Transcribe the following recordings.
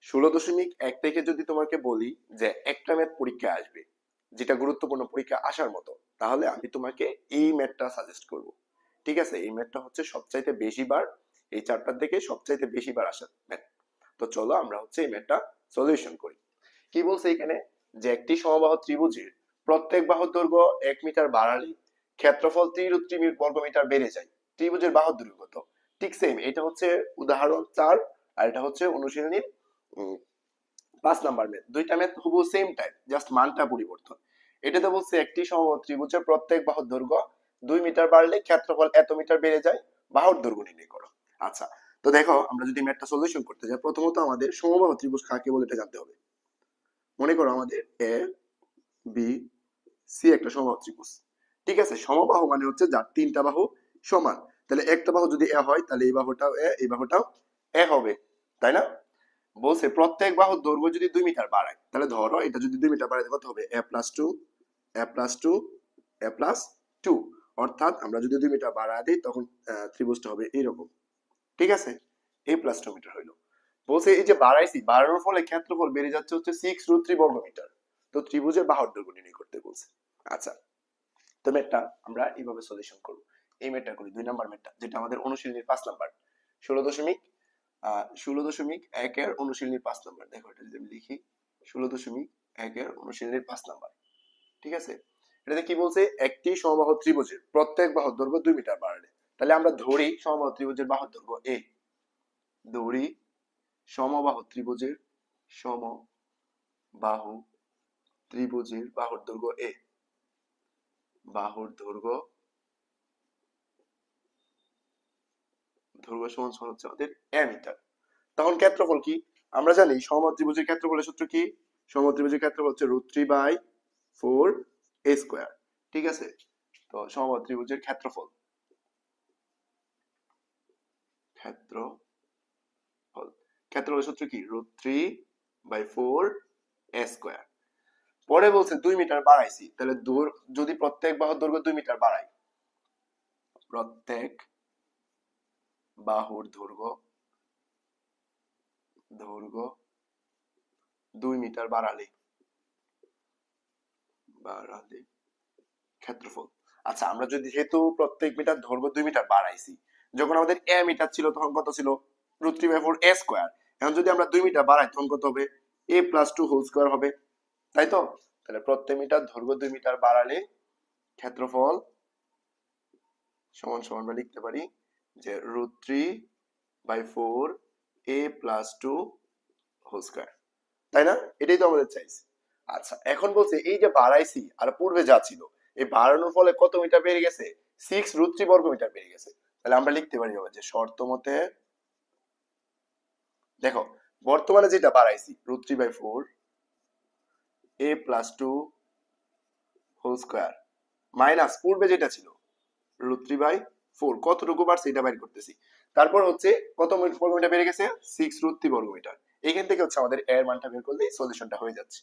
16.1 থেকে যদি তোমাকে বলি যে একটা ম্যাথ পরীক্ষা আসবে, যেটা গুরুত্বপূর্ণ পরীক্ষা আসার মতো, তাহলে আমি তোমাকে এই ম্যাথটা সাজেস্ট করব। ঠিক আছে, এই ম্যাথটা হচ্ছে সবচাইতে বেশিবার, এই চ্যাপ্টার থেকে সবচাইতে বেশিবার আসা ম্যাথ। তো চলো আমরা হচ্ছে এই ম্যাথটা সলিউশন করি। কি বলছে এখানে, যে একটি সমবাহু ত্রিভুজের প্রত্যেক বাহুর দৈর্ঘ্য 1 মিটার বাড়ালে ক্ষেত্রফল 3 বর্গমিটার বেড়ে যায়। ত্রিভুজের বাহুর দৈর্ঘ্য কত? ঠিক সেম, এটা হচ্ছে উদাহরণ 4 আর এটা হচ্ছে অনুশীলনী 5 নাম্বার ম্যাথ। দুইটা ম্যাথ হুবহু সেম টাইপ, জাস্ট মানটা পরিবর্তন। এটাতে বলছে একটি সমবাহু ত্রিভুজের প্রত্যেক বাহুর দৈর্ঘ্য 2 মিটার বাড়লে ক্ষেত্রফল এত মিটার বেড়ে যায়, বাহুর দৈর্ঘ্য নির্ণয় করো। আচ্ছা, তো দেখো আমরা যদি ম্যাথটা সলিউশন করতে যাই, প্রথমত আমাদের সমবাহু ত্রিভুজ কাকে বলে এটা জানতে হবে। মনে করো আমাদের এ বি সি একটা সমবাহু ত্রিভুজ। ঠিক আছে, সমবাহু মানে হচ্ছে যার তিনটা বাহু সমান। তাহলে একটা বাহু যদি এ হয়, তাহলে এই বাহুটাও এ, এই বাহুটাও এ হবে, তাই না? বলছে প্রত্যেক বাহুর দৈর্ঘ্য যদি 2 মিটার বাড়ায়, তাহলে ধরো এটা যদি 2 মিটার বাড়ায় কত হবে? a plus 2 a plus 2 a plus 2। অর্থাৎ আমরা যদি 2 মিটার বাড়ায় দিই তখন ত্রিভুজটা হবে এইরকম। ঠিক আছে, a প্লাস 2 মিটার হইলো। বলছে এই যে বাড়াইছি, বাড়ানোর ফলে ক্ষেত্রফল বেড়ে যাচ্ছে হচ্ছে 6√3 বর্গমিটার। তো ত্রিভুজের বাহুর দৈর্ঘ্য নির্ণয় করতে বলছে। আচ্ছা, তো ম্যাথটা আমরা এইভাবে সলিউশন করব। এই ম্যাথটা করি 2 নাম্বার ম্যাথটা, যেটা আমাদের অনুশীলনীর 5 নাম্বার, 16.1 এর অনুশীলনীর 5 নাম্বার। দেখো এটা যদি আমি লিখি 16.1 এর অনুশীলনীর 5 নাম্বার। ঠিক আছে, এটাতে কি বলছে, একটি সমবাহু ত্রিভুজের প্রত্যেক বাহুর দৈর্ঘ্য 2 মিটার বাড়ালে, তাহলে আমরা ধরি সমবাহু ত্রিভুজের বাহুর দৈর্ঘ্য এ, ধরি সমবাহু ত্রিভুজের সমবাহু ত্রিভুজের বাহুর দৈর্ঘ্য এ, বাহুর দৈর্ঘ্য সমান সমান হচ্ছে আমাদের এ মিটার। তখন ক্ষেত্রফল কি? আমরা জানি সমবাহু ত্রিভুজের ক্ষেত্রফলের সূত্র কি? সমবাহু ত্রিভুজের ক্ষেত্রফল হচ্ছে √3/4 a স্কয়ার। ঠিক আছে, তো সমবাহু ত্রিভুজের ক্ষেত্রফল ক্ষেত্রফলের সূত্র কি? √3/4 a স্কয়ার। পরে বলছে 2 মিটার বাড়াইছি, তাহলে যদি প্রত্যেক বাহুর দৈর্ঘ্য 2 মিটার বাড়াই, প্রত্যেক বাহুর দৈর্ঘ্য 2 মিটার বাড়ালে ক্ষেত্রফল। আচ্ছা, আমরা যদি যেহেতু প্রত্যেক মিটার দৈর্ঘ্য 2 মিটার বাড়াইছি, যখন আমাদের এ মিটার ছিল তখন কত ছিল? √3/4 a স্কয়ার। এখন যদি আমরা 2 মিটার বাড়াই তখন কত হবে? a প্লাস 2 হোল স্কয়ার হবে, তাই তো? তাহলে প্রত্যেক মিটার দৈর্ঘ্য 2 মিটার বাড়ালে ক্ষেত্রফল সমান সমান আমরা লিখতে পারি যে √3/4 a প্লাস 2 হোল স্কয়ার, তাই না? এটাই তো আমাদের চাইছি। আচ্ছা, এখন বলছে এই যে বাড়াইছি আর পূর্বে যা ছিল, এই বাড়ানোর ফলে কত মিটার বেড়ে গেছে? 6√3 বর্গমিটার বেড়ে গেছে। তাহলে আমরা লিখতে পারি যে শর্ত মতে, দেখো বর্তমানে যেটা বাড়াইছি √3/4 a plus 2 whole square minus পূর্বে যেটা ছিল √3/4, কতটুকু বাড়ছে এটা বাইর করতেছি। তারপর হচ্ছে কত বর্গমিটার বেড়ে গেছে? 6√3 বর্গমিটার। এখান থেকে হচ্ছে আমাদের এর মানটা বের করলেই সলিউশনটা হয়ে যাচ্ছে।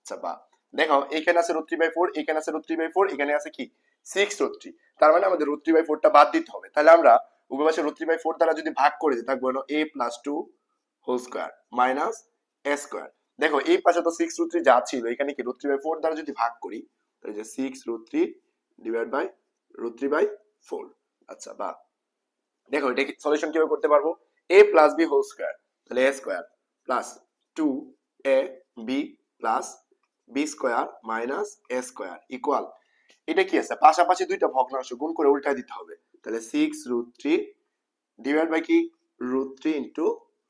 আচ্ছা, বা দেখো এখানে আছে √3/4, এখানে আছে √3/4, এখানে আছে কি 6√3। তার মানে আমাদের √3/4 টা বাদ দিতে হবে। তাহলে আমরা উভয় পাশে √3/4 দ্বারা যদি ভাগ করে দিই, থাকবে হলো a plus 2 whole square minus a square. দেখো এই পাশে তো 6√3 যা ছিল, এখানে কি √3/4 দ্বারা যদি ভাগ করি, তাহলে যে 6√3 ডিভাইড বাই √3/4। আচ্ছা, বা দেখো এটা সলিউশন কিভাবে করতে পারবো? a plus b whole square, তাহলে a square plus 2ab plus b square minus a square equal, এটা কি আছে? পাশাপাশি দুইটা ভগ্নাংশ গুণ করে উল্টায় দিতে হবে। তাহলে 6√3 ডিভাইড বাই কি √3 ইন্টু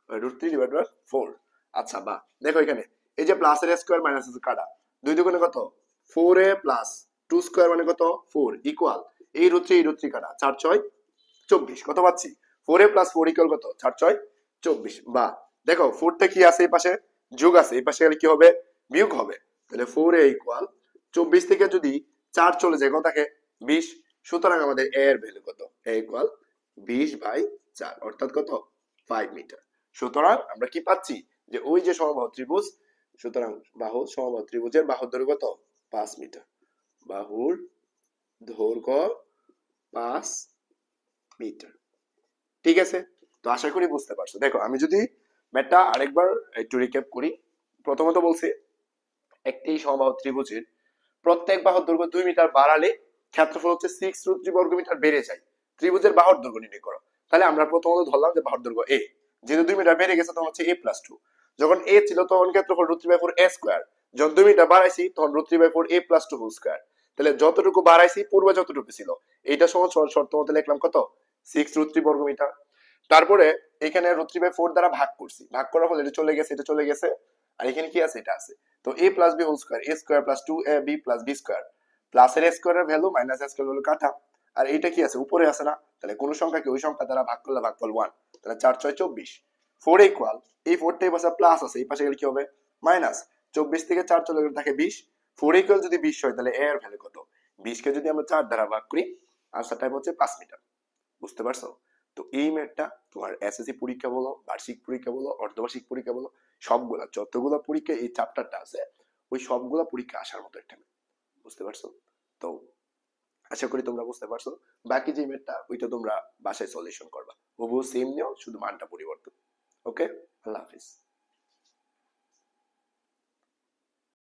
√3 ডিভাইড বাই 4। আচ্ছা, বা দেখো এখানে এই যে প্লাস এর স্কয়ার মাইনাস এর কাটা, দুই দুগুণে কত? 4a প্লাস 2 স্কয়ার মানে কত? 4 ইকুয়াল এই √3 কাটা 4 6 24, কত পাচ্ছি? 4a প্লাস 4 ইকুয়াল কত? 4 6 24। বা দেখো 4 টা কি আছে? এই পাশে যোগ আছে, এই পাশে গেলে কি হবে? বিয়োগ হবে। তাহলে 4a ইকুয়াল 24 থেকে যদি 4 চলে যায় কত থাকে? 20। সুতরাং আমাদের a এর ভ্যালু কত? a ইকুয়াল 20/4, অর্থাৎ কত? 5 মিটার। সুতরাং আমরা কি পাচ্ছি? যে ওই যে সমবাহু ত্রিভুজ, সুতরাং সমবাহু ত্রিভুজের বাহুর দৈর্ঘ্য কত? 5 মিটার। বাহুর দৈর্ঘ্য 5 মিটার। ঠিক আছে, তো আশা করি বুঝতে পারছো। দেখো আমি যদি ম্যাথটা আরেকবার একটু রিক্যাপ করি। প্রথমত বলছি একটি সমবাহু ত্রিভুজের প্রত্যেক বাহুর দৈর্ঘ্য 2 মিটার বাড়ালে ক্ষেত্রফল হচ্ছে 6 বর্গ মিটার বেড়ে যায়। ত্রিভুজের বাহুর দৈর্ঘ্য নির্ণয় করো। তাহলে আমরা প্রথমত ধরলাম যে বাহুর দৈর্ঘ্য a, যেহেতু 2 মিটার বেড়ে গেছে তখন হচ্ছে a+2। যখন a ছিল তখন ক্ষেত্রফল √3/4 a স্কয়ার, যখন 2 মিটার বাড়াইছি তখন √3/4 a+2 হোল স্কয়ার। তাহলে যতটুকু বাড়াইছি পূর্বে যতটুকু ছিল এইটা সমান শর্ত মতে লিখলাম কত 6 √3 বর্গ মিটার। তারপরে এখানে √3/4 দ্বারা ভাগ করছি, ভাগ করার ফলে এটা চলে গেছে, এটা চলে গেছে, আর এখানে কি আছে, এটা আছে। তো a plus B whole square, a square plus 2ab plus B square, plus এর স্কয়ারের ভ্যালু মাইনাস এর স্কয়ারের ভ্যালু কাটা। আর এটা কি আছে উপরে আছে না, তাহলে কোন সংখ্যাকে ওই সংখ্যা দ্বারা ভাগ করলে ভাগফল 1, তাহলে 4 6 24। 4 ইকুয়াল এই 4 টা এই পাশে প্লাস আছে, এই পাশে গেলে কি হবে মাইনাস। 24 থেকে 4 চলে গেলে থাকে 20। 4 ইকুয়াল যদি 20 হয় তাহলে a এর ভ্যালু কত, 20 কে যদি আমরা 4 দ্বারা ভাগ করি আনসার টাইম হচ্ছে 5 মিটার। বুঝতে পারছো? তো এই ম্যাথটা তোমার এসএসসি পরীক্ষা বলো, বার্ষিক পরীক্ষা বলো, অর্ধবার্ষিক পরীক্ষা বলো, সবগুলা যতগুলা পরীক্ষা এই চ্যাপ্টারটা আছে ওই সবগুলা পরীক্ষা আসার মতো একটা ম্যাথ। বুঝতে পারছো? তো আশা করি তোমরা বুঝতে পারছো। বাকি যে ম্যাথটা ওইটা তোমরা বাসায় সলিউশন করবা, হুবহু সেম নিও, শুধু মানটা পরিবর্তন